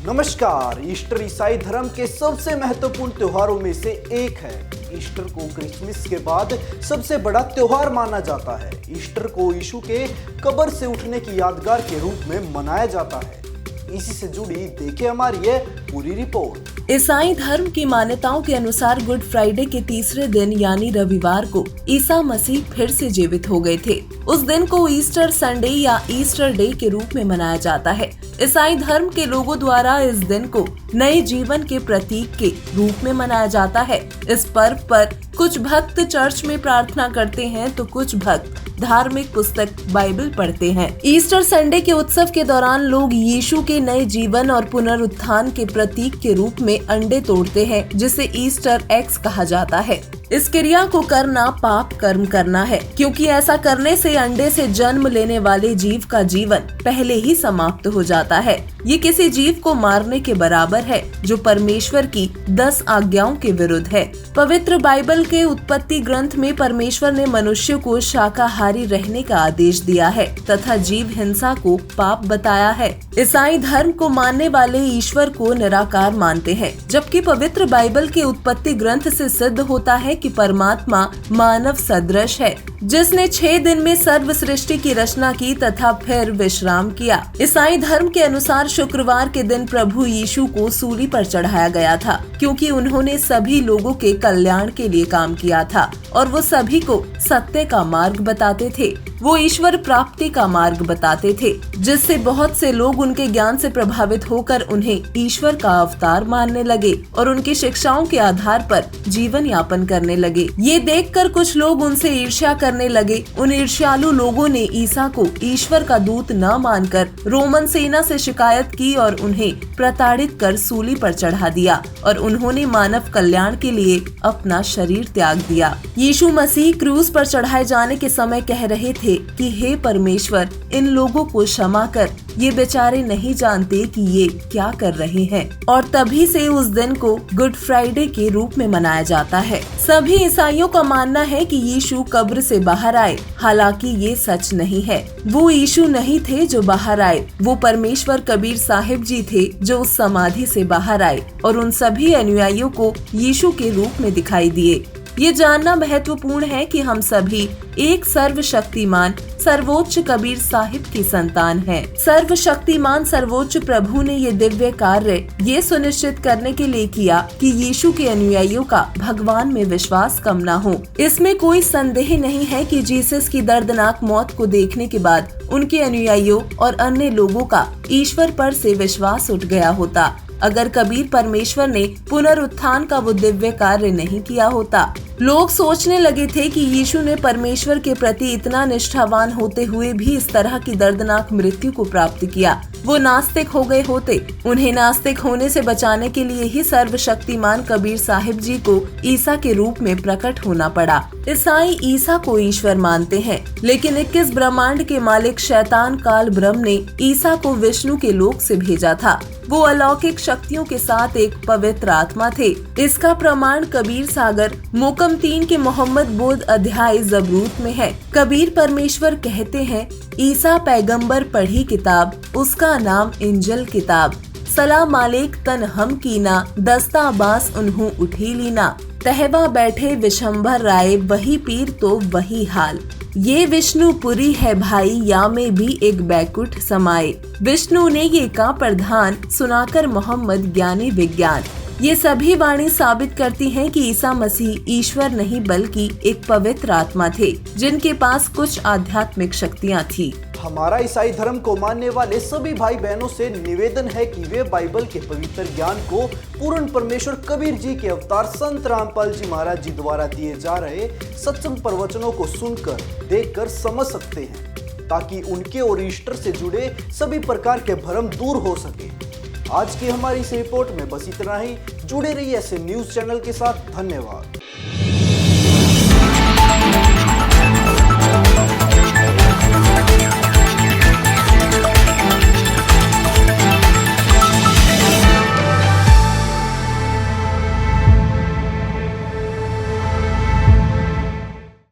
नमस्कार। ईस्टर ईसाई धर्म के सबसे महत्वपूर्ण त्योहारों में से एक है। ईस्टर को क्रिसमस के बाद सबसे बड़ा त्योहार माना जाता है। ईस्टर को यीशु के कब्र से उठने की यादगार के रूप में मनाया जाता है। इसी से जुड़ी देखिए हमारी ये पूरी रिपोर्ट। ईसाई धर्म की मान्यताओं के अनुसार गुड फ्राइडे के तीसरे दिन यानी रविवार को ईसा मसीह फिर से जीवित हो गए थे। उस दिन को ईस्टर संडे या ईस्टर डे के रूप में मनाया जाता है। ईसाई धर्म के लोगों द्वारा इस दिन को नए जीवन के प्रतीक के रूप में मनाया जाता है। इस पर्व पर कुछ भक्त चर्च में प्रार्थना करते हैं तो कुछ भक्त धार्मिक पुस्तक बाइबल पढ़ते हैं। ईस्टर संडे के उत्सव के दौरान लोग यीशु के नए जीवन और पुनरुत्थान के प्रतीक के रूप में अंडे तोड़ते हैं, जिसे ईस्टर एग्स कहा जाता है। इस क्रिया को करना पाप कर्म करना है, क्योंकि ऐसा करने से अंडे से जन्म लेने वाले जीव का जीवन पहले ही समाप्त हो जाता है। ये किसी जीव को मारने के बराबर है जो परमेश्वर की 10 आज्ञाओं के विरुद्ध है। पवित्र बाइबल के उत्पत्ति ग्रंथ में परमेश्वर ने मनुष्य को शाकाहारी रहने का आदेश दिया है तथा जीव हिंसा को पाप बताया है। ईसाई धर्म को मानने वाले ईश्वर को निराकार मानते हैं, जबकि पवित्र बाइबल के उत्पत्ति ग्रंथ से सिद्ध होता है कि परमात्मा मानव सदृश है, जिसने 6 दिन में सर्व सृष्टि की रचना की तथा फिर विश्राम किया। ईसाई धर्म के अनुसार शुक्रवार के दिन प्रभु यीशु को सूली पर चढ़ाया गया था, क्योंकि उन्होंने सभी लोगों के कल्याण के लिए काम किया था और वो सभी को सत्य का मार्ग बताते थे। वो ईश्वर प्राप्ति का मार्ग बताते थे, जिससे बहुत से लोग उनके ज्ञान से प्रभावित होकर उन्हें ईश्वर का अवतार मानने लगे और उनकी शिक्षाओं के आधार पर जीवन यापन करने लगे। ये देखकर कुछ लोग उनसे ईर्ष्या करने लगे। उन ईर्ष्यालु लोगों ने ईसा को ईश्वर का दूत न मानकर रोमन सेना से शिकायत की और उन्हें प्रताड़ित कर सूली पर चढ़ा दिया और उन्होंने मानव कल्याण के लिए अपना शरीर त्याग दिया। यीशु मसीह क्रूस पर चढ़ाए जाने के समय कह रहे थे कि हे परमेश्वर, इन लोगों को क्षमा कर, ये बेचारे नहीं जानते कि ये क्या कर रहे हैं। और तभी से उस दिन को गुड फ्राइडे के रूप में मनाया जाता है। सभी ईसाइयों का मानना है कि यीशु कब्र से बाहर आए, हालांकि ये सच नहीं है। वो यीशु नहीं थे जो बाहर आए, वो परमेश्वर कबीर साहिब जी थे जो उस समाधि से बाहर आए और उन सभी अनुयायियों को यीशु के रूप में दिखाई दिए। ये जानना महत्वपूर्ण है कि हम सभी एक सर्वशक्तिमान सर्वोच्च कबीर साहिब की संतान हैं। सर्वशक्तिमान सर्वोच्च प्रभु ने ये दिव्य कार्य ये सुनिश्चित करने के लिए किया कि यीशु के अनुयायियों का भगवान में विश्वास कम न हो। इसमें कोई संदेह नहीं है कि जीसस की दर्दनाक मौत को देखने के बाद उनके अनुयायियों और अन्य लोगों का ईश्वर पर से विश्वास उठ गया होता। अगर कबीर परमेश्वर ने पुनरुत्थान का वो दिव्य कार्य नहीं किया होता। लोग सोचने लगे थे कि यीशु ने परमेश्वर के प्रति इतना निष्ठावान होते हुए भी इस तरह की दर्दनाक मृत्यु को प्राप्त किया। वो नास्तिक हो गए होते। उन्हें नास्तिक होने से बचाने के लिए ही सर्वशक्तिमान कबीर साहिब जी को ईसा के रूप में प्रकट होना पड़ा। ईसाई ईसा को ईश्वर मानते हैं, लेकिन 21 ब्रह्मांड के मालिक शैतान काल ब्रह्म ने ईसा को विष्णु के लोक से भेजा था। वो अलौकिक शक्तियों के साथ एक पवित्र आत्मा थे। इसका प्रमाण कबीर सागर मोकम 3 के मोहम्मद बोध अध्याय ज़बूर में है। कबीर परमेश्वर कहते हैं, ईसा पैगंबर पढ़ी किताब, उसका नाम इंजल किताब। सलाम मालिक तन हम कीना, दस्ता बास उन्हों उठी लीना। तहबा बैठे विशंभर राय, वही पीर तो वही हाल। ये विष्णुपुरी है भाई, या में भी एक बैकुंठ समाये। विष्णु ने ये का प्रधान, सुनाकर मोहम्मद ज्ञानी विज्ञान। ये सभी वाणी साबित करती हैं कि ईसा मसीह ईश्वर नहीं बल्कि एक पवित्र आत्मा थे, जिनके पास कुछ आध्यात्मिक शक्तियाँ थी। हमारा ईसाई धर्म को मानने वाले सभी भाई बहनों से निवेदन है कि वे बाइबल के पवित्र ज्ञान को पूर्ण परमेश्वर कबीर जी के अवतार संत रामपाल जी महाराज जी द्वारा दिए जा रहे सत्संग प्रवचनों को सुनकर, देखकर समझ सकते हैं, ताकि उनके और ईस्टर से जुड़े सभी प्रकार के भ्रम दूर हो सके। आज की हमारी इस रिपोर्ट में बस इतना ही। जुड़े रहिए ऐसे न्यूज चैनल के साथ। धन्यवाद।